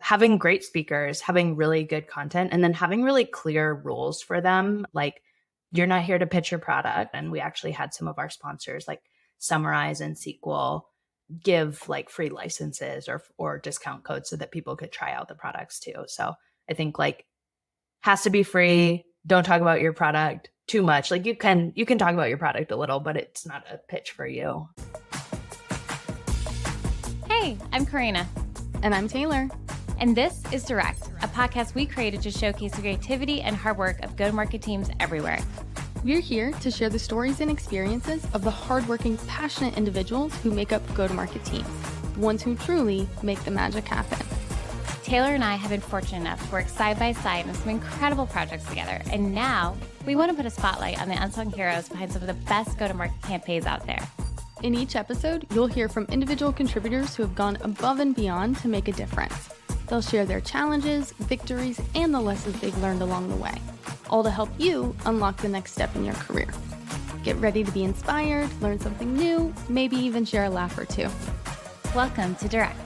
having great speakers, having really good content, and then having really clear rules for them. Like, you're not here to pitch your product. And we actually had some of our sponsors like Summarize and Sequel give like free licenses or discount codes so that people could try out the products too. So I think like has to be free. Don't talk about your product too much. Like you can talk about your product a little, but it's not a pitch for you. Hey, I'm Corrina. And I'm Taylor. And this is Direct, a podcast we created to showcase the creativity and hard work of go-to-market teams everywhere. We're here to share the stories and experiences of the hardworking, passionate individuals who make up go-to-market teams, the ones who truly make the magic happen. Taylor and I have been fortunate enough to work side by side on some incredible projects together, and now we want to put a spotlight on the unsung heroes behind some of the best go-to-market campaigns out there. In each episode, you'll hear from individual contributors who have gone above and beyond to make a difference. They'll share their challenges, victories, and the lessons they've learned along the way, all to help you unlock the next step in your career. Get ready to be inspired, learn something new, maybe even share a laugh or two. Welcome to Direct.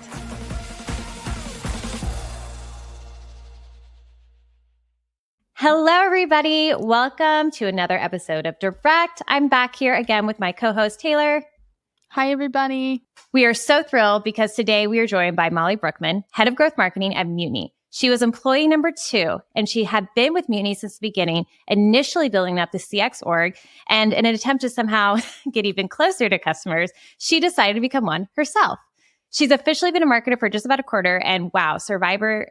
Hello, everybody. Welcome to another episode of Direct. I'm back here again with my co-host, Taylor. Hi, everybody. We are so thrilled because today we are joined by Molly Bruckman, Head of Growth Marketing at Mutiny. She was employee number 2, and she had been with Mutiny since the beginning, initially building up the CX org. And in an attempt to somehow get even closer to customers, she decided to become one herself. She's officially been a marketer for just about a quarter, and wow, Surv-ai-vor,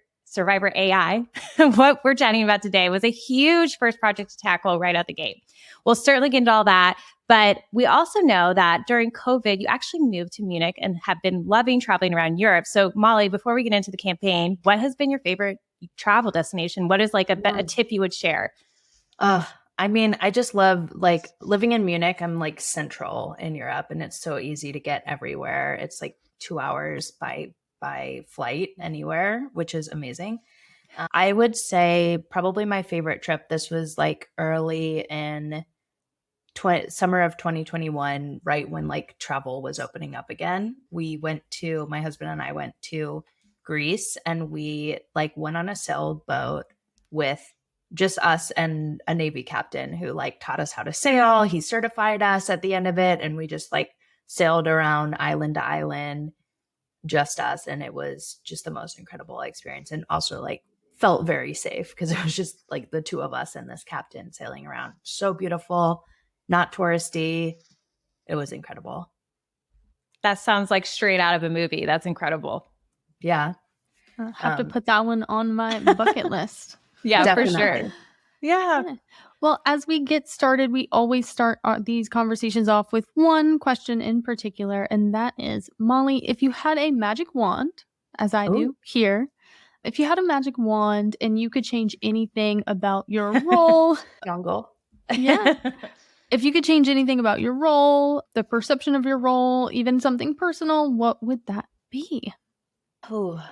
what we're chatting about today, was a huge first project to tackle right out the gate. We'll certainly get into all that, but we also know that during COVID, you actually moved to Munich and have been loving traveling around Europe. So Molly, before we get into the campaign, what has been your favorite travel destination? What is like a tip you would share? I mean, I just love like living in Munich. I'm like central in Europe and it's so easy to get everywhere. It's like 2 hours by flight anywhere, which is amazing. I would say probably my favorite trip. This was like early in summer of 2021, right when like travel was opening up again. My husband and I went to Greece and we like went on a sailboat with just us and a Navy captain who like taught us how to sail. He certified us at the end of it. And we just like sailed around island to island, just us. And it was just the most incredible experience. And also like felt very safe because it was just like the two of us and this captain sailing around. So beautiful, not touristy. It was incredible. That sounds like straight out of a movie. That's incredible. Yeah. I have to put that one on my bucket list. Yeah, Definitely. for sure. Yeah. Well, as we get started, we always start these conversations off with one question in particular, and that is, Molly, if you had a magic wand, as I do here, if you had a magic wand and you could change anything about your role, Jungle. Yeah. If you could change anything about your role, the perception of your role, even something personal, what would that be? Oh,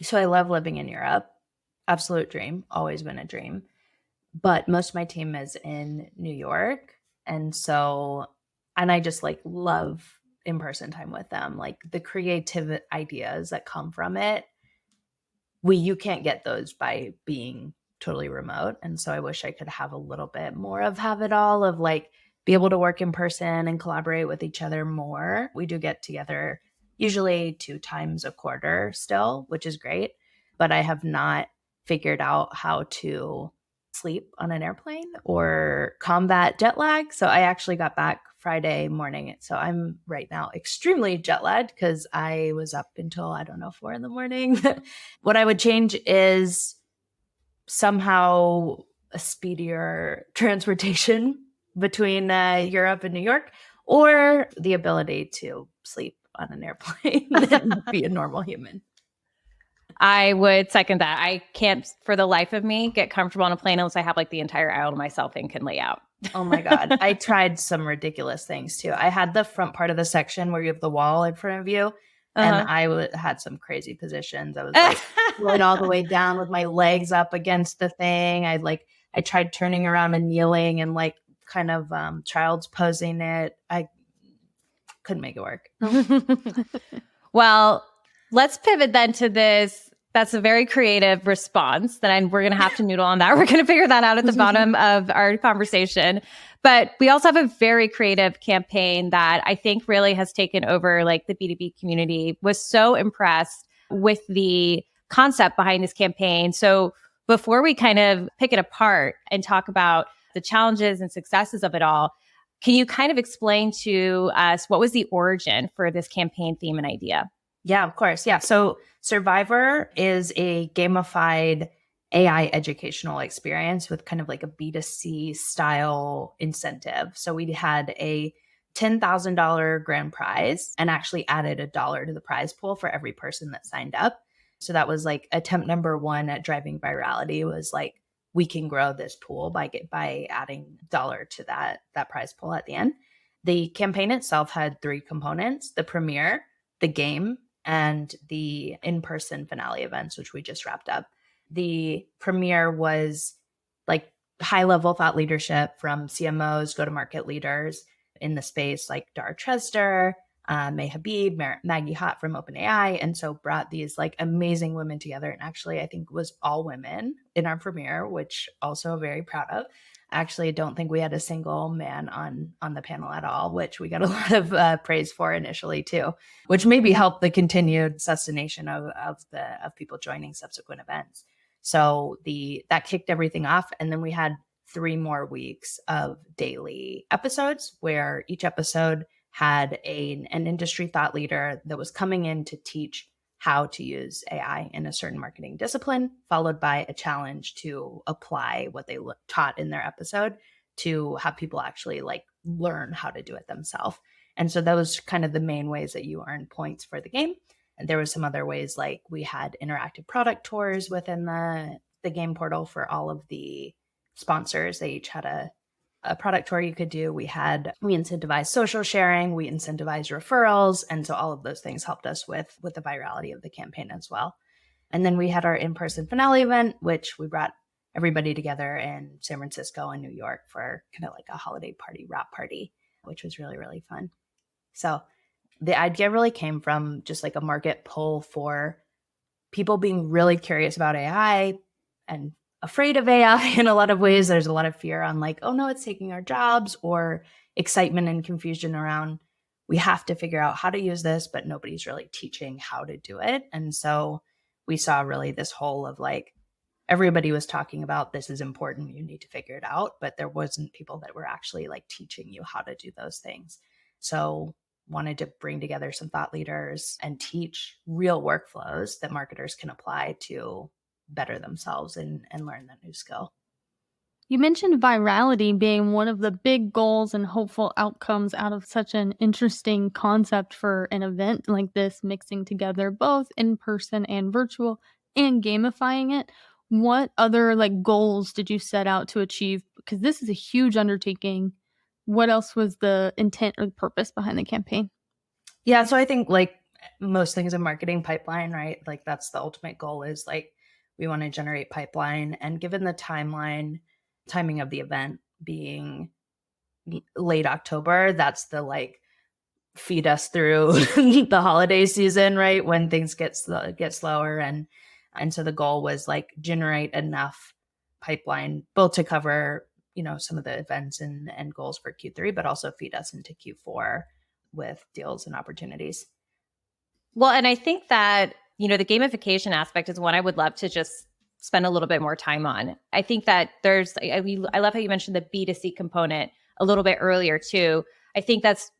so I love living in Europe. Absolute dream. Always been a dream. But most of my team is in New York. And I just like love in-person time with them. Like the creative ideas that come from it, you can't get those by being totally remote. And so I wish I could have a little bit more of have it all of like be able to work in person and collaborate with each other more. We do get together usually 2 times a quarter still, which is great. But I have not figured out how to sleep on an airplane or combat jet lag. So I actually got back Friday morning. So I'm right now extremely jet lagged because I was up until, 4 a.m. What I would change is somehow a speedier transportation between Europe and New York, or the ability to sleep on an airplane and be a normal human. I would second that. I can't, for the life of me, get comfortable on a plane unless I have like the entire aisle to myself and can lay out. Oh my God. I tried some ridiculous things too. I had the front part of the section where you have the wall in front of you. And I had some crazy positions. I was like going all the way down with my legs up against the thing. I tried turning around and kneeling and like kind of child's posing it. I couldn't make it work. Well, let's pivot then to this That's a very creative response that we're going to have to noodle on that. We're going to figure that out at the bottom of our conversation. But we also have a very creative campaign that I think really has taken over like the B2B community. Was so impressed with the concept behind this campaign. So before we kind of pick it apart and talk about the challenges and successes of it all, can you kind of explain to us what was the origin for this campaign theme and idea? Yeah, of course. Yeah. So Surv-ai-vor is a gamified AI educational experience with kind of like a B2C style incentive. So we had a $10,000 grand prize and actually added $1 to the prize pool for every person that signed up. So that was like attempt number one at driving virality, was like, we can grow this pool by adding $1 to that prize pool at the end. The campaign itself had 3 components: the premiere, the game, and the in-person finale events, which we just wrapped up. The premiere was like high-level thought leadership from CMOs, go-to-market leaders in the space, like Dara Tresder, May Habib, Maggie Hott from OpenAI. And so brought these like amazing women together. And actually, I think was all women in our premiere, which also very proud of. Actually, I don't think we had a single man on the panel at all, which we got a lot of praise for initially too, which maybe helped the continued sustentation of people joining subsequent events. So that kicked everything off, and then we had 3 more weeks of daily episodes where each episode had an industry thought leader that was coming in to teach how to use AI in a certain marketing discipline, followed by a challenge to apply what they taught in their episode to have people actually like learn how to do it themselves. And so that was kind of the main ways that you earn points for the game. And there were some other ways, like we had interactive product tours within the game portal for all of the sponsors. They each had a product tour you could do. We incentivized social sharing, we incentivized referrals. And so all of those things helped us with the virality of the campaign as well. And then we had our in-person finale event, which we brought everybody together in San Francisco and New York for kind of like a holiday party, wrap party, which was really, really fun. So the idea really came from just like a market pull for people being really curious about AI and afraid of AI in a lot of ways. There's a lot of fear on like, oh no, it's taking our jobs, or excitement and confusion around, we have to figure out how to use this, but nobody's really teaching how to do it. And so we saw really this whole of like, everybody was talking about this is important, you need to figure it out, but there wasn't people that were actually like teaching you how to do those things. So wanted to bring together some thought leaders and teach real workflows that marketers can apply to better themselves and learn that new skill. You mentioned virality being one of the big goals and hopeful outcomes out of such an interesting concept for an event like this, mixing together both in person and virtual and gamifying it. What other like goals did you set out to achieve? Because this is a huge undertaking. What else was the intent or the purpose behind the campaign? Yeah, so I think like most things in marketing, pipeline, right? Like that's the ultimate goal, is like we want to generate pipeline. And given the timing of the event being late October, that's the like feed us through the holiday season, right? When things get slower. And so the goal was like generate enough pipeline, both to cover, some of the events and goals for Q3, but also feed us into Q4 with deals and opportunities. Well, and I think that, the gamification aspect is one I would love to just spend a little bit more time on. I think that I love how you mentioned the B2C component a little bit earlier too. I think that's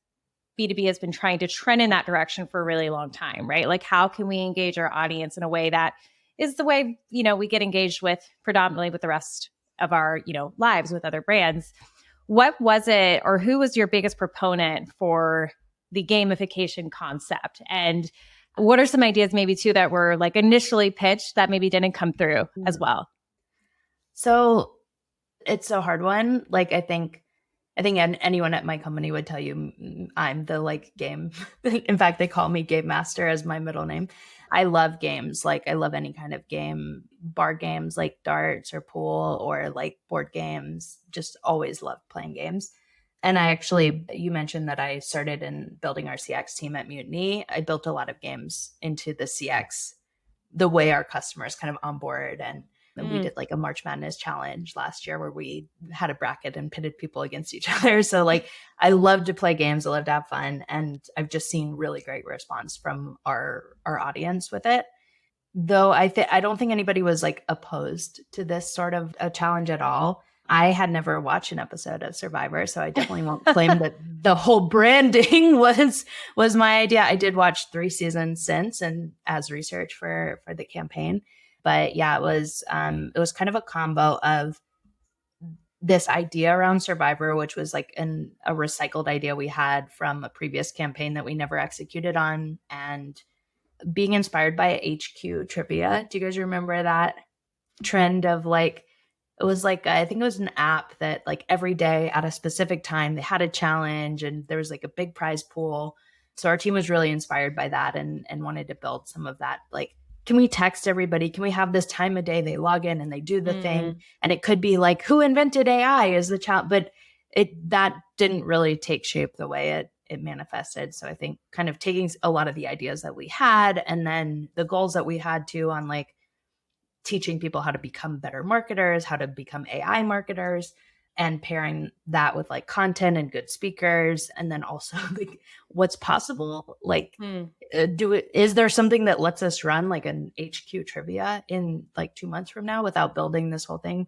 B2B has been trying to trend in that direction for a really long time, right? Like how can we engage our audience in a way that is the way, we get engaged with predominantly with the rest of our, lives with other brands. What was it, or who was your biggest proponent for the gamification concept? And what are some ideas maybe too that were like initially pitched that maybe didn't come through as well? So it's a hard one. Like I think anyone at my company would tell you I'm the like game. In fact, they call me Game Master as my middle name. I love games. Like I love any kind of game, bar games like darts or pool or like board games. Just always loved playing games. And you mentioned that I started in building our CX team at Mutiny. I built a lot of games into the CX the way our customers kind of onboard. And we did like a March Madness challenge last year where we had a bracket and pitted people against each other. So like, I love to play games. I love to have fun. And I've just seen really great response from our audience with it. Though I don't think anybody was like opposed to this sort of a challenge at all. I had never watched an episode of Survivor, so I definitely won't claim that the whole branding was my idea. I did watch 3 seasons since and as research for the campaign. But yeah, it was kind of a combo of this idea around Survivor, which was like a recycled idea we had from a previous campaign that we never executed on, and being inspired by HQ trivia. Do you guys remember that trend of like, it was like, I think it was an app that like every day at a specific time, they had a challenge and there was like a big prize pool. So our team was really inspired by that and wanted to build some of that. Like, can we text everybody? Can we have this time of day they log in and they do the thing? And it could be like, who invented AI is the challenge, but that didn't really take shape the way it manifested. So I think kind of taking a lot of the ideas that we had and then the goals that we had too on like teaching people how to become better marketers, how to become AI marketers, and pairing that with like content and good speakers. And then also like what's possible, like is there something that lets us run like an HQ trivia in like 2 months from now without building this whole thing?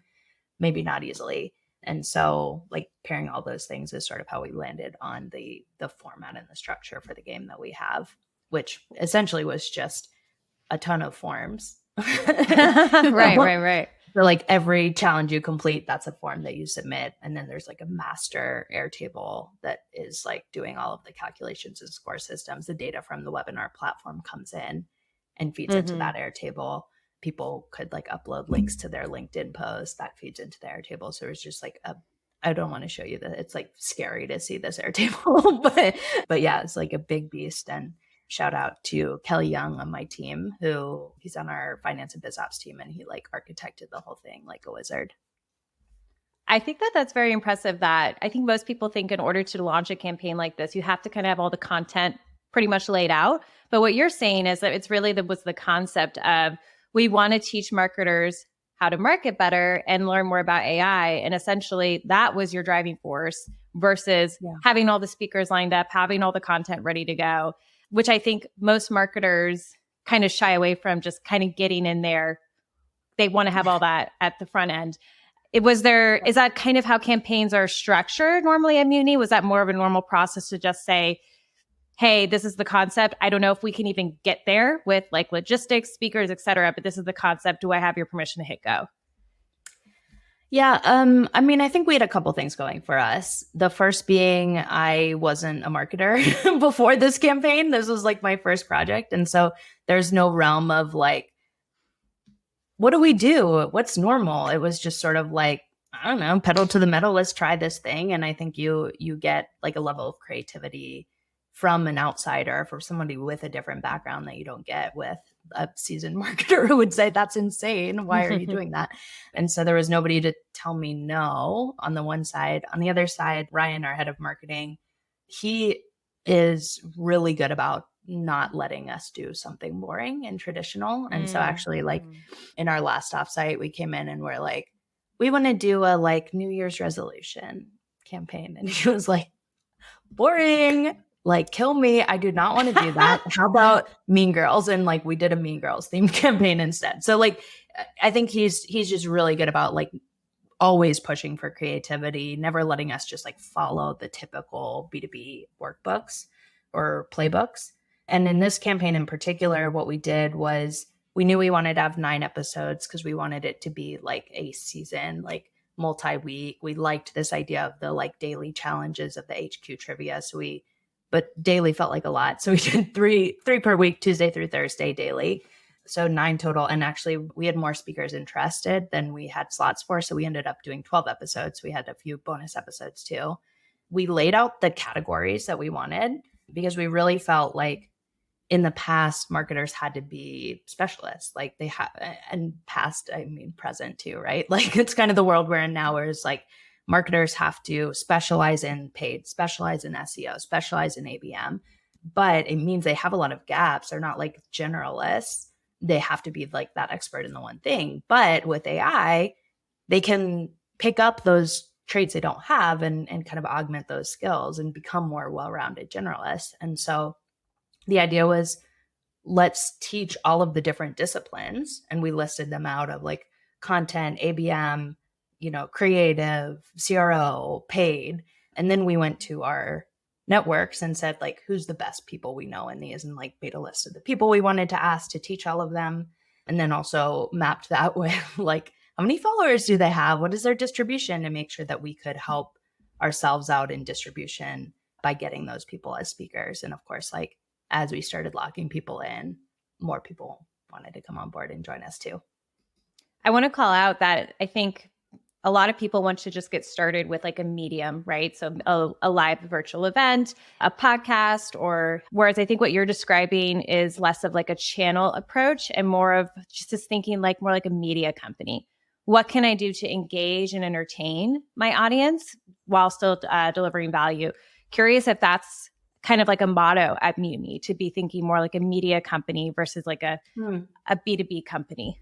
Maybe not easily. And so like pairing all those things is sort of how we landed on the format and the structure for the game that we have, which essentially was just a ton of forms. Right. So like every challenge you complete, that's a form that you submit. And then there's like a master Airtable that is like doing all of the calculations and score systems. The data from the webinar platform comes in and feeds into that Airtable. People could like upload links to their LinkedIn post that feeds into the Airtable. So it's just like I don't want to show you that. It's like scary to see this Airtable, but yeah, it's like a big beast. And shout out to Kelly Young on my team, who he's on our finance and biz ops team, and he like architected the whole thing like a wizard. I think that's very impressive. That I think most people think in order to launch a campaign like this, you have to kind of have all the content pretty much laid out. But what you're saying is that it's really was the concept of we want to teach marketers how to market better and learn more about AI. And essentially that was your driving force versus having all the speakers lined up, having all the content ready to go, which I think most marketers kind of shy away from, just kind of getting in there. They want to have all that at the front end. Is that kind of how campaigns are structured normally at Mutiny? Was that more of a normal process to just say, hey, this is the concept. I don't know if we can even get there with like logistics, speakers, et cetera, but this is the concept. Do I have your permission to hit go? Yeah. I mean, I think we had a couple things going for us. The first being I wasn't a marketer before this campaign. This was like my first project. And so there's no realm of like, what do we do? What's normal? It was just sort of like, I don't know, pedal to the metal. Let's try this thing. And I think you get like a level of creativity from an outsider, from somebody with a different background that you don't get with a seasoned marketer who would say, that's insane. Why are you doing that? And so there was nobody to tell me no on the one side. On the other side, Ryan, our head of marketing, he is really good about not letting us do something boring and traditional. And so actually like in our last offsite, we came in and we're like, we want to do a like New Year's resolution campaign. And he was like, boring. Like, kill me. I do not want to do that. How about Mean Girls? And like, we did a Mean Girls themed campaign instead. So like, I think he's just really good about like always pushing for creativity, never letting us just like follow the typical B2B workbooks or playbooks. And in this campaign in particular, what we did was we knew we wanted to have 9 episodes because we wanted it to be like a season, like multi-week. We liked this idea of the like daily challenges of the HQ trivia. But daily felt like a lot. So we did three per week, Tuesday through Thursday daily. So 9 total. And actually we had more speakers interested than we had slots for. So we ended up doing 12 episodes. We had a few bonus episodes too. We laid out the categories that we wanted because we really felt like in the past, marketers had to be specialists. Like they have, and past, I mean, present too, right? Like it's kind of the world we're in now where it's like, marketers have to specialize in paid, specialize in SEO, specialize in ABM, but it means they have a lot of gaps. They're not like generalists. they have to be like that expert in the one thing. But with AI, they can pick up those traits they don't have and kind of augment those skills and become more well-rounded generalists. And so the idea was, let's teach all of the different disciplines. And we listed them out of like content, ABM, creative, CRO, paid. And then we went to our networks and said, like, who's the best people we know in these, and like made a list of the people we wanted to ask to teach all of them. And then also mapped that with like, how many followers do they have? What is their distribution, to make sure that we could help ourselves out in distribution by getting those people as speakers. And of course, like as we started locking people in, more people wanted to come on board and join us too. I want to call out that I think a lot of people want to just get started with like a medium, right? So a live virtual event, a podcast, or whereas I think what you're describing is less of like a channel approach and more of just thinking like more like a media company. What can I do to engage and entertain my audience while still delivering value? Curious if that's kind of like a motto at Mutiny, to be thinking more like a media company versus like a B2B company.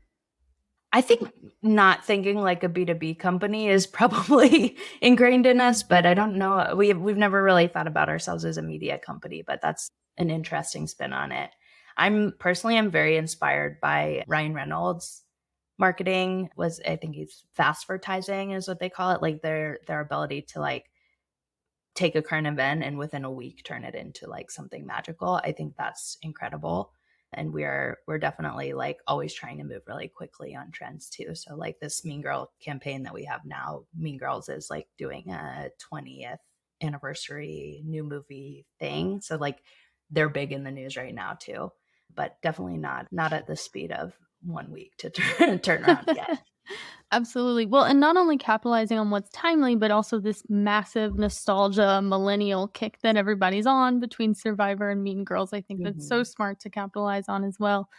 I think not thinking like a B2B company is probably ingrained in us, but I don't know. We've never really thought about ourselves as a media company, but that's an interesting spin on it. I'm very inspired by Ryan Reynolds' marketing. I think he's fast advertising is what they call it. Like their ability to like take a current event and within a week turn it into like something magical. I think that's incredible. And we're definitely like always trying to move really quickly on trends too. So like this Mean Girl campaign that we have now, Mean Girls is like doing a 20th anniversary new movie thing. So like they're big in the news right now too, but definitely not at the speed of 1 week to turn around yet. Absolutely. Well, and not only capitalizing on what's timely, but also this massive nostalgia millennial kick that everybody's on between Survivor and Mean Girls. I think that's so smart to capitalize on as well.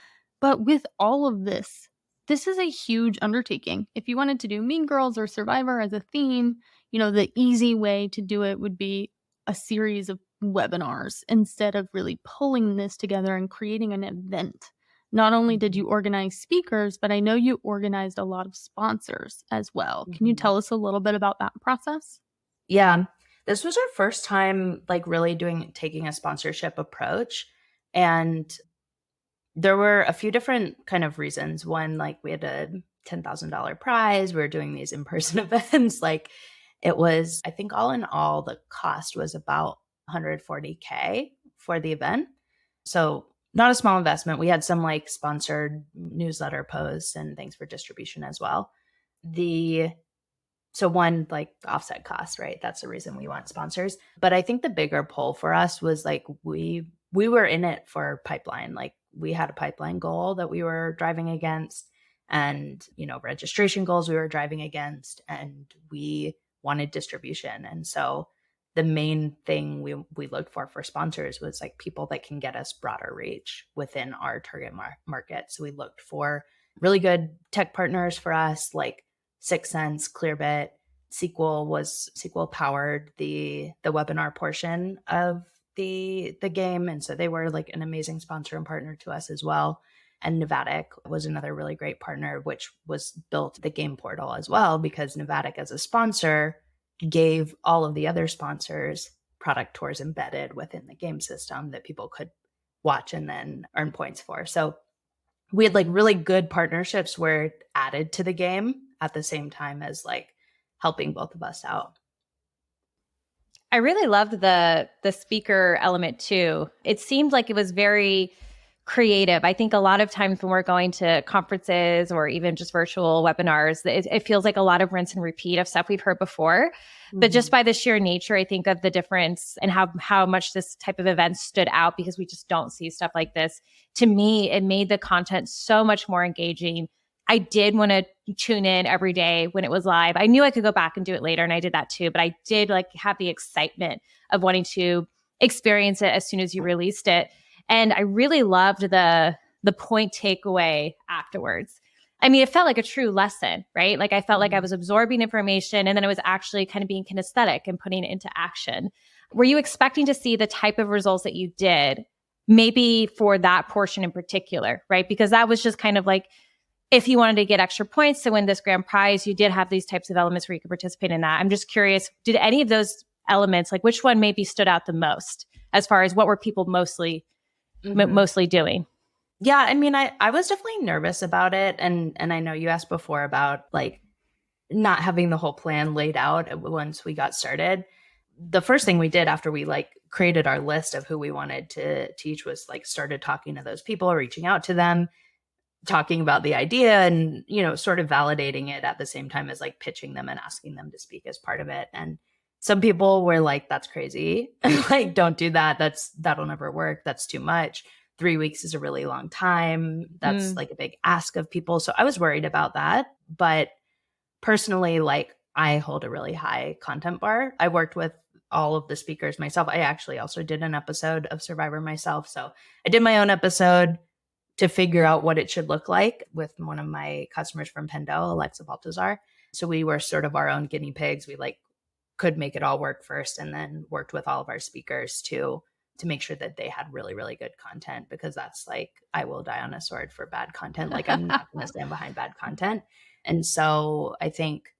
But with all of this is a huge undertaking. If you wanted to do Mean Girls or Survivor as a theme, the easy way to do it would be a series of webinars instead of really pulling this together and creating an event. Not only did you organize speakers, but I know you organized a lot of sponsors as well. Can you tell us a little bit about that process? Yeah, this was our first time like really taking a sponsorship approach. And there were a few different kind of reasons. One, like we had a $10,000 prize. We were doing these in-person events. Like it was, I think all in all, the cost was about $140K for the event. So not a small investment. We had some like sponsored newsletter posts and things for distribution as well. So one, like offset costs, right? That's the reason we want sponsors. But I think the bigger pull for us was like we were in it for pipeline. Like we had a pipeline goal that we were driving against, and registration goals we were driving against, and we wanted distribution. And so the main thing we looked for sponsors was like people that can get us broader reach within our target market. So we looked for really good tech partners for us, like 6 Sense, Clearbit. SQL powered the webinar portion of the game, and so they were like an amazing sponsor and partner to us as well. And Novatic was another really great partner, which was built the game portal as well, because Novatic as a sponsor gave all of the other sponsors product tours embedded within the game system that people could watch and then earn points for. So we had like really good partnerships where it added to the game at the same time as like helping both of us out. I really loved the speaker element too. It seemed like it was very creative. I think a lot of times when we're going to conferences or even just virtual webinars, it feels like a lot of rinse and repeat of stuff we've heard before. But just by the sheer nature, I think of the difference and how much this type of event stood out, because we just don't see stuff like this. To me, it made the content so much more engaging. I did want to tune in every day when it was live. I knew I could go back and do it later, and I did that too. But I did like have the excitement of wanting to experience it as soon as you released it. And I really loved the point takeaway afterwards. I mean, it felt like a true lesson, right? Like I felt like I was absorbing information, and then it was actually kind of being kinesthetic and putting it into action. Were you expecting to see the type of results that you did maybe for that portion in particular, right? Because that was just kind of like, if you wanted to get extra points to win this grand prize, you did have these types of elements where you could participate in that. I'm just curious, did any of those elements, like which one maybe stood out the most as far as what were people mostly doing? Yeah, I mean, I was definitely nervous about it. And I know you asked before about like not having the whole plan laid out once we got started. The first thing we did after we like created our list of who we wanted to teach was like started talking to those people, reaching out to them, talking about the idea and, you know, sort of validating it at the same time as like pitching them and asking them to speak as part of it. And some people were like, that's crazy. Like, don't do that. That'll never work. That's too much. 3 weeks is a really long time. That's like a big ask of people. So I was worried about that. But personally, like I hold a really high content bar. I worked with all of the speakers myself. I actually also did an episode of Survivor myself. So I did my own episode to figure out what it should look like with one of my customers from Pendo, Alexa Baltazar. So we were sort of our own guinea pigs. We like could make it all work first and then worked with all of our speakers to make sure that they had really, really good content, because that's like, I will die on a sword for bad content. Like I'm not going to stand behind bad content. And so I think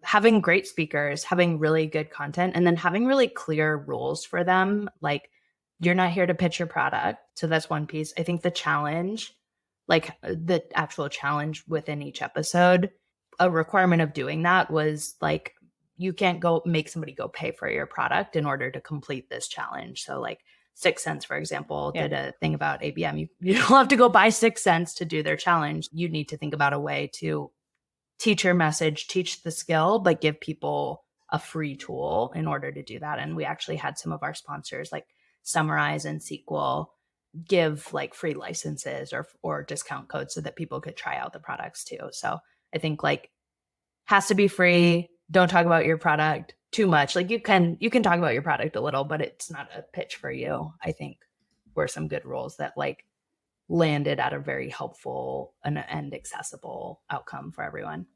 having great speakers, having really good content, and then having really clear rules for them, like you're not here to pitch your product. So that's one piece. I think the challenge, like the actual challenge within each episode, a requirement of doing that was like, you can't go make somebody go pay for your product in order to complete this challenge. So like 6 Cents, for example, did a thing about ABM. You don't have to go buy 6 Cents to do their challenge. You need to think about a way to teach your message, teach the skill, but give people a free tool in order to do that. And we actually had some of our sponsors like Summarize and Sequel give like free licenses or discount codes so that people could try out the products too. So I think like has to be free. Don't talk about your product too much. Like you can talk about your product a little, but it's not a pitch for you. I think were some good rules that like landed at a very helpful and accessible outcome for everyone.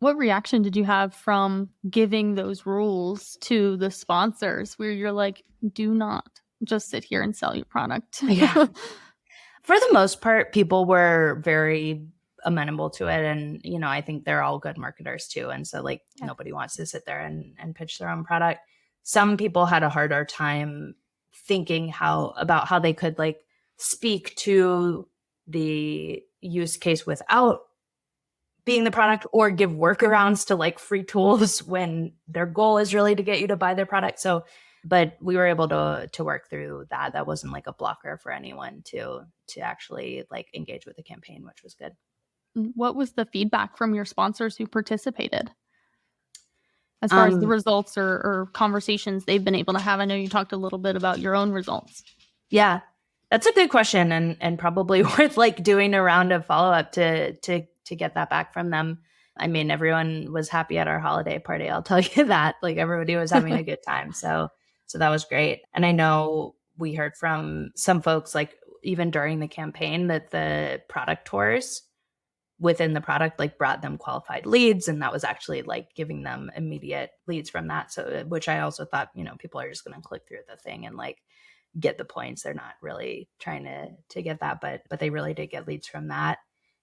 What reaction did you have from giving those rules to the sponsors where you're like, do not just sit here and sell your product? Yeah. For the most part, people were very amenable to it. And, you know, I think they're all good marketers too. And so like nobody wants to sit there and pitch their own product. Some people had a harder time thinking about how they could like speak to the use case without being the product, or give workarounds to like free tools when their goal is really to get you to buy their product. So, but we were able to work through that. That wasn't like a blocker for anyone to actually like engage with the campaign, which was good. What was the feedback from your sponsors who participated as far as the results or conversations they've been able to have? I know you talked a little bit about your own results. Yeah, that's a good question, and probably worth like doing a round of follow-up to get that back from them. I mean, everyone was happy at our holiday party. I'll tell you that. Like everybody was having a good time. So that was great. And I know we heard from some folks like even during the campaign that the product tours within the product like brought them qualified leads, and that was actually like giving them immediate leads from that. So which I also thought, you know, people are just going to click through the thing and like get the points. They're not really trying to get that, but they really did get leads from that.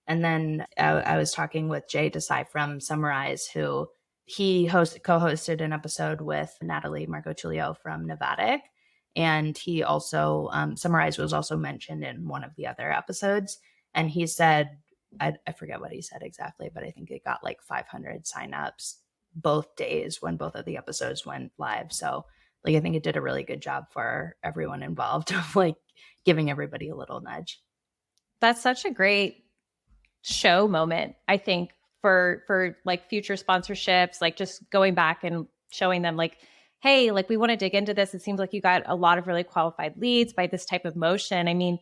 And then I was talking with Jay Desai from Summarize, who he co-hosted an episode with Natalie Marco-Tulio from Nevadic. And he also, Summarize was also mentioned in one of the other episodes. And he said, I forget what he said exactly, but I think it got like 500 signups both days when both of the episodes went live. So like, I think it did a really good job for everyone involved of like giving everybody a little nudge. That's such a great show moment, I think, for like future sponsorships, like just going back and showing them like, hey, like we want to dig into this. It seems like you got a lot of really qualified leads by this type of motion. I mean,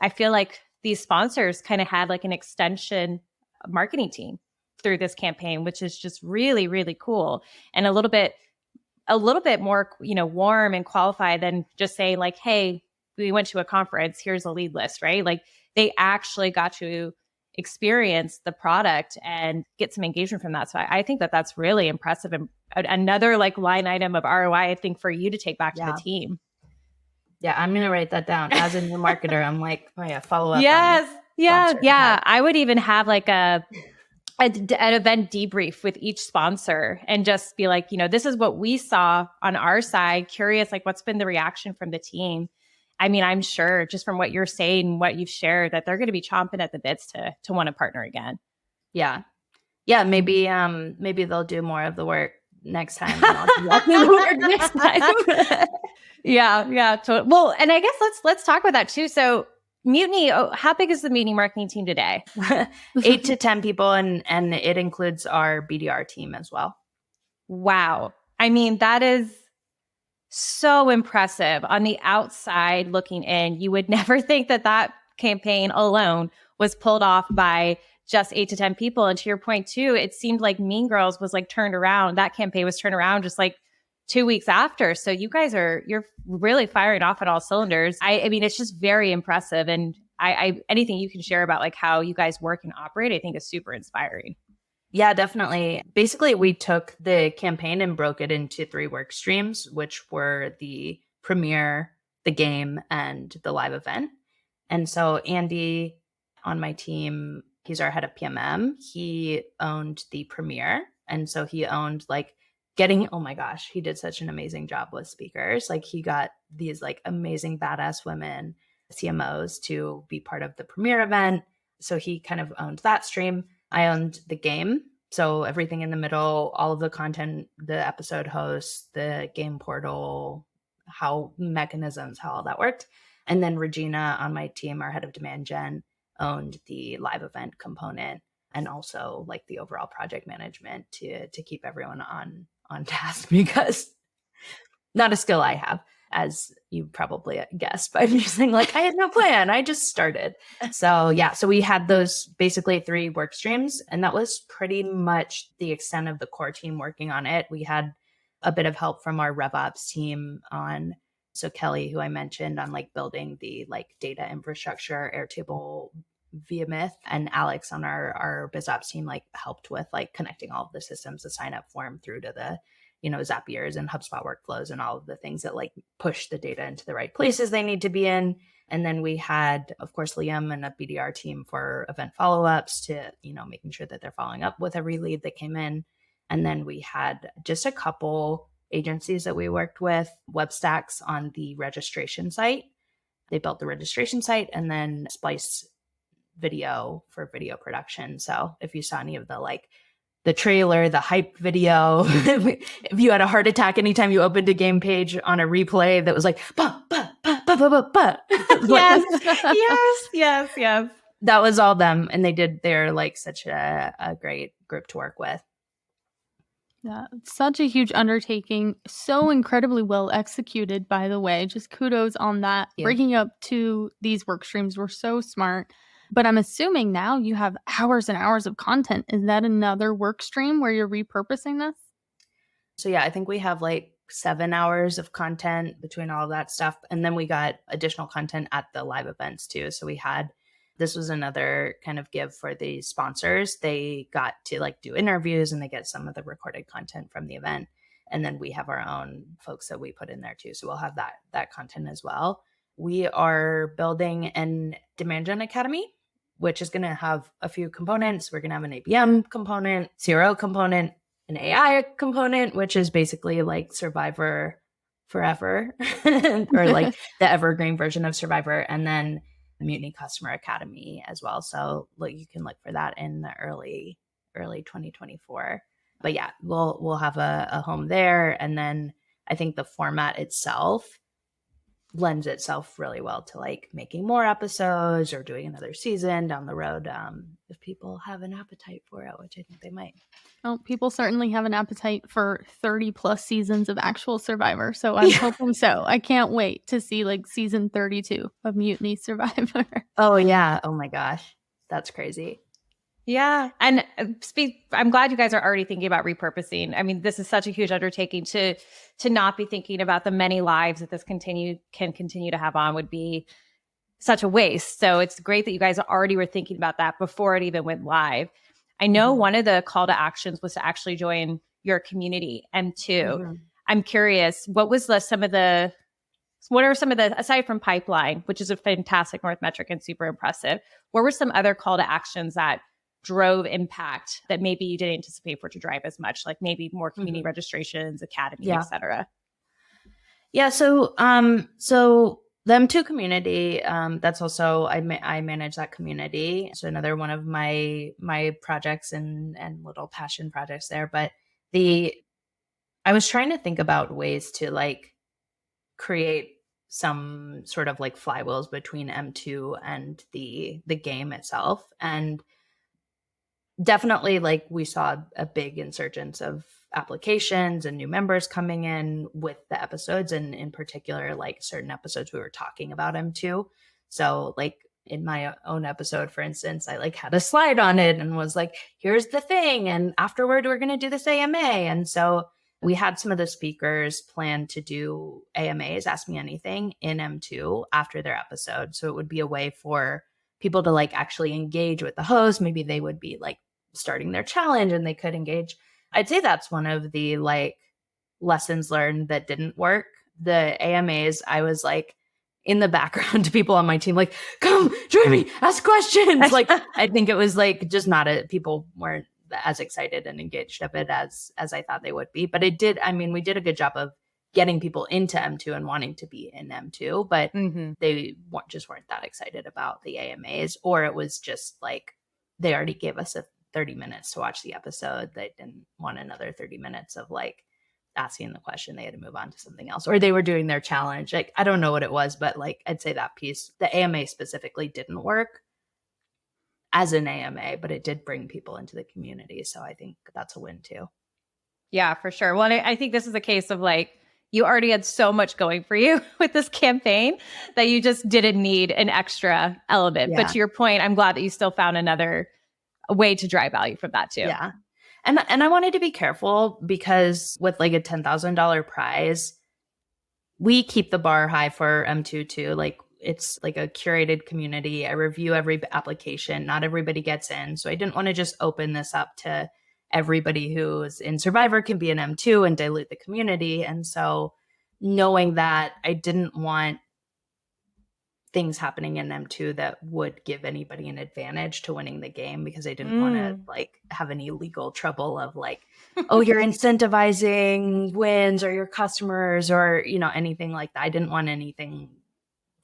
I feel like these sponsors kind of had like an extension marketing team through this campaign, which is just really, really cool. And a little bit more, you know, warm and qualified than just saying like, hey, we went to a conference, here's a lead list, right? Like they actually got to experience the product and get some engagement from that. So I think that that's really impressive and another like line item of ROI, I think, for you to take back to the team. Yeah, I'm going to write that down. As a new marketer, I'm like, oh yeah, follow up on Yes. Yeah. sponsor. Yeah. I would even have like an event debrief with each sponsor and just be like, this is what we saw on our side. Curious, like what's been the reaction from the team? I mean, I'm sure just from what you're saying, what you've shared, that they're going to be chomping at the bits to want to partner again. Yeah. Yeah. Maybe they'll do more of the work next time. And I'll do the work next time. Yeah. Yeah. Well, and I guess let's talk about that too. So Mutiny, how big is the Mutiny marketing team today? 8 to 10 people, and it includes our BDR team as well. Wow. I mean, that is so impressive. On the outside looking in, you would never think that campaign alone was pulled off by just 8 to 10 people. And to your point too, it seemed like Mean Girls was like turned around. That campaign was turned around just like 2 weeks after. So you guys you're really firing off at all cylinders. I mean, it's just very impressive. And I anything you can share about like how you guys work and operate, I think is super inspiring. Yeah, definitely. Basically, we took the campaign and broke it into 3 work streams, which were the premiere, the game, and the live event. And so Andy on my team, he's our head of PMM. He owned the premiere. And so he owned like oh my gosh, he did such an amazing job with speakers. Like he got these like amazing badass women, CMOs, to be part of the premiere event. So he kind of owned that stream. I owned the game. So everything in the middle, all of the content, the episode hosts, the game portal, how all that worked. And then Regina on my team, our head of demand gen, owned the live event component and also like the overall project management to keep everyone on task, because not a skill I have, as you probably guessed by me saying like, I had no plan. I just started. So yeah, so we had those basically 3 work streams, and that was pretty much the extent of the core team working on it. We had a bit of help from our RevOps team so Kelly, who I mentioned, on like building the like data infrastructure, Airtable, VMyth, and Alex on our BizOps team like helped with like connecting all of the systems, the sign up form through to the Zapiers and HubSpot workflows and all of the things that like push the data into the right places they need to be in. And then we had, of course, Liam and a BDR team for event follow-ups to, making sure that they're following up with every lead that came in. And then we had just a couple agencies that we worked with, Webstacks on the registration site. They built the registration site, and then Splice Video for video production. So if you saw any of the trailer, the hype video, if you had a heart attack anytime you opened a game page on a replay that was like, bah, bah, bah, bah, bah, bah, bah. yes. That was all them. And they're like such a great group to work with. Yeah, such a huge undertaking. So incredibly well executed, by the way. Just kudos on that. Yeah. Breaking up to these work streams were so smart. But I'm assuming now you have hours and hours of content. Is that another work stream where you're repurposing this? So yeah, I think we have like 7 hours of content between all of that stuff. And then we got additional content at the live events too. So this was another kind of give for the sponsors. They got to like do interviews and they get some of the recorded content from the event. And then we have our own folks that we put in there too. So we'll have that content as well. We are building an Demand Gen Academy, which is going to have a few components. We're going to have an ABM component, CRO component, an AI component, which is basically like Survivor forever or like the evergreen version of Survivor, and then the Mutiny Customer Academy as well. So you can look for that in the early 2024. But yeah, we'll have a home there. And then I think the format itself lends itself really well to like making more episodes or doing another season down the road, if people have an appetite for it, which I think they might. Well, people certainly have an appetite for 30 plus seasons of actual Survivor. So I'm hoping so. I can't wait to see like season 32 of Mutiny Survivor. Oh yeah. Oh my gosh. That's crazy. Yeah. And I'm glad you guys are already thinking about repurposing. I mean, this is such a huge undertaking to not be thinking about the many lives that this can continue to have on would be such a waste. So it's great that you guys already were thinking about that before it even went live. I know one of the call to actions was to actually join your community. And 2, I'm curious, what was some of the So what are some of the, aside from pipeline, which is a fantastic North metric and super impressive, what were some other call to actions that drove impact that maybe you didn't anticipate for it to drive as much, like maybe more community registrations, academy, et cetera? Yeah. So the M2 community, that's also, I manage that community. So another one of my projects and little passion projects there. But I was trying to think about ways to like create some sort of like flywheels between M2 and the game itself. And definitely like we saw a big insurgence of applications and new members coming in with the episodes, and in particular like certain episodes we were talking about M2. So like in my own episode, for instance, I like had a slide on it and was like, here's the thing, and afterward we're going to do this AMA. And so we had some of the speakers plan to do AMAs, Ask Me Anything, in M2 after their episode. So it would be a way for people to like actually engage with the host. Maybe they would be like starting their challenge and they could engage. I'd say that's one of the like lessons learned that didn't work. The AMAs, I was like in the background to people on my team, like, come join me, ask questions. Like, I think it was like just not people weren't as excited and engaged of it as I thought they would be. But it did, I mean, we did a good job of getting people into M2 and wanting to be in M2, but they just weren't that excited about the AMAs, or it was just like they already gave us 30 minutes to watch the episode. They didn't want another 30 minutes of like asking the question. They had to move on to something else, or they were doing their challenge. Like, I don't know what it was, but like, I'd say that piece, the AMA specifically didn't work as an AMA, but it did bring people into the community. So I think that's a win too. Yeah, for sure. Well, I think this is a case of like, you already had so much going for you with this campaign that you just didn't need an extra element. Yeah. But to your point, I'm glad that you still found another way to drive value from that too. Yeah. And I wanted to be careful because with like a $10,000 prize, we keep the bar high for M2 too. Like, it's like a curated community. I review every application. Not everybody gets in. So I didn't want to just open this up to everybody who's in Survivor can be an M2 and dilute the community. And so knowing that, I didn't want things happening in M2 that would give anybody an advantage to winning the game, because I didn't want to like have any legal trouble of like, oh, you're incentivizing wins or your customers or, you know, anything like that. I didn't want anything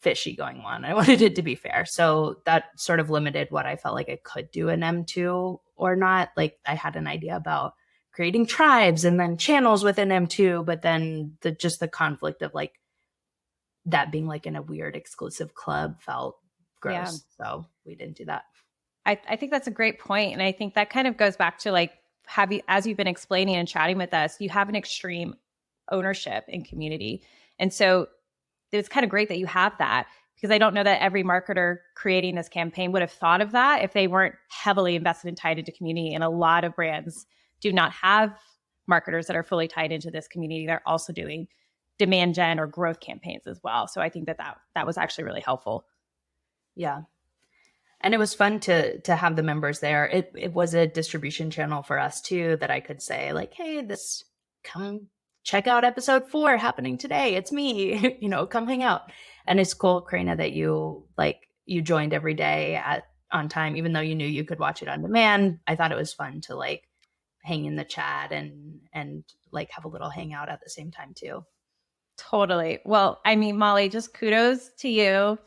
fishy going on. I wanted it to be fair. So that sort of limited what I felt like I could do in M2 or not. Like, I had an idea about creating tribes and then channels within M2, but then the conflict of like that being like in a weird exclusive club felt gross. Yeah. So we didn't do that. I think that's a great point. And I think that kind of goes back to like, as you've been explaining and chatting with us, you have an extreme ownership in community. And so it's kind of great that you have that, because I don't know that every marketer creating this campaign would have thought of that if they weren't heavily invested and tied into community. And a lot of brands do not have marketers that are fully tied into this community. They're also doing demand gen or growth campaigns as well. So I think that was actually really helpful. Yeah. And it was fun to have the members there. It was a distribution channel for us too, that I could say like, hey, come check out episode 4 happening today. It's me, you know, come hang out. And it's cool, Corrina, that you joined every day on time, even though you knew you could watch it on demand. I thought it was fun to like hang in the chat and like have a little hangout at the same time too. Totally. Well, I mean, Molly, just kudos to you.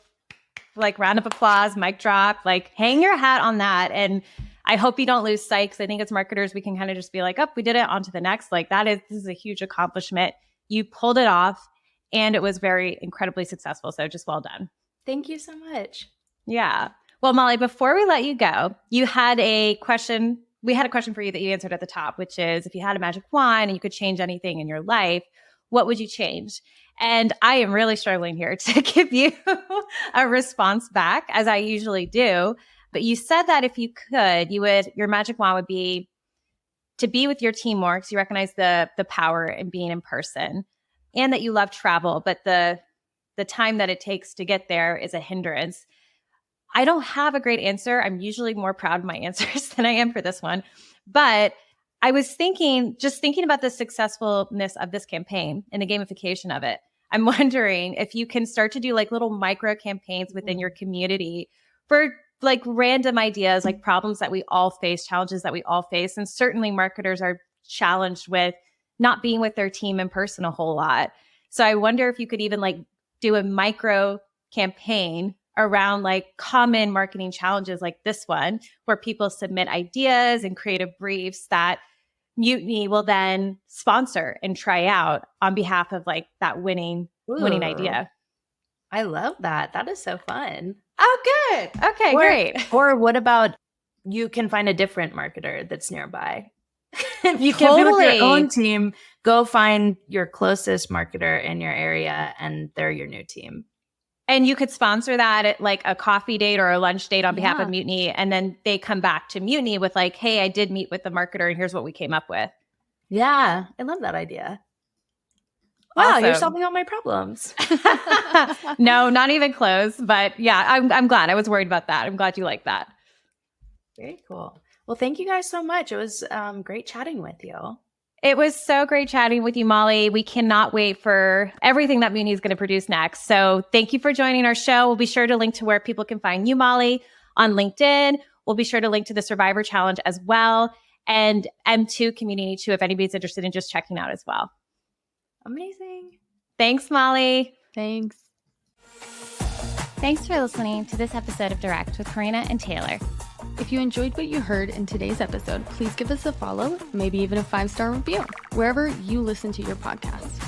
Like, round of applause, mic drop, like hang your hat on that. And I hope you don't lose sight, because I think as marketers, we can kind of just be like, oh, we did it, on to the next. Like, this is a huge accomplishment. You pulled it off and it was very incredibly successful. So just well done. Thank you so much. Yeah. Well, Molly, before we let you go, you had a question. We had a question for you that you answered at the top, which is, if you had a magic wand and you could change anything in your life, what would you change? And I am really struggling here to give you a response back, as I usually do. But you said that if you could, your magic wand would be to be with your team more, because you recognize the power in being in person, and that you love travel, but the time that it takes to get there is a hindrance. I don't have a great answer. I'm usually more proud of my answers than I am for this one. But I was thinking about the successfulness of this campaign and the gamification of it. I'm wondering if you can start to do like little micro campaigns within your community for like random ideas, like problems that we all face, challenges that we all face. And certainly marketers are challenged with not being with their team in person a whole lot. So I wonder if you could even like do a micro campaign around like common marketing challenges like this one, where people submit ideas and creative briefs that Mutiny will then sponsor and try out on behalf of like that winning idea. I love that. That is so fun. Oh, good. Okay, great. Or what about you can find a different marketer that's nearby? If you can build your own team, go find your closest marketer in your area and they're your new team. And you could sponsor that at like a coffee date or a lunch date on behalf of Mutiny. And then they come back to Mutiny with like, hey, I did meet with the marketer and here's what we came up with. Yeah, I love that idea. Wow, awesome. You're solving all my problems. No, not even close. But yeah, I'm glad. I was worried about that. I'm glad you like that. Very cool. Well, thank you guys so much. It was great chatting with you. It was so great chatting with you, Molly. We cannot wait for everything that Mutiny is going to produce next. So thank you for joining our show. We'll be sure to link to where people can find you, Molly, on LinkedIn. We'll be sure to link to the Surv-ai-vor Challenge as well. And M2 Community too, if anybody's interested in just checking out as well. Amazing. Thanks, Molly. Thanks. Thanks for listening to this episode of Direct with Corrina and Taylor. If you enjoyed what you heard in today's episode, please give us a follow, maybe even a 5-star review, wherever you listen to your podcast.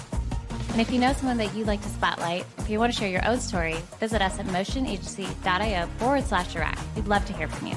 And if you know someone that you'd like to spotlight, if you want to share your own story, visit us at motionagency.io/direct. We'd love to hear from you.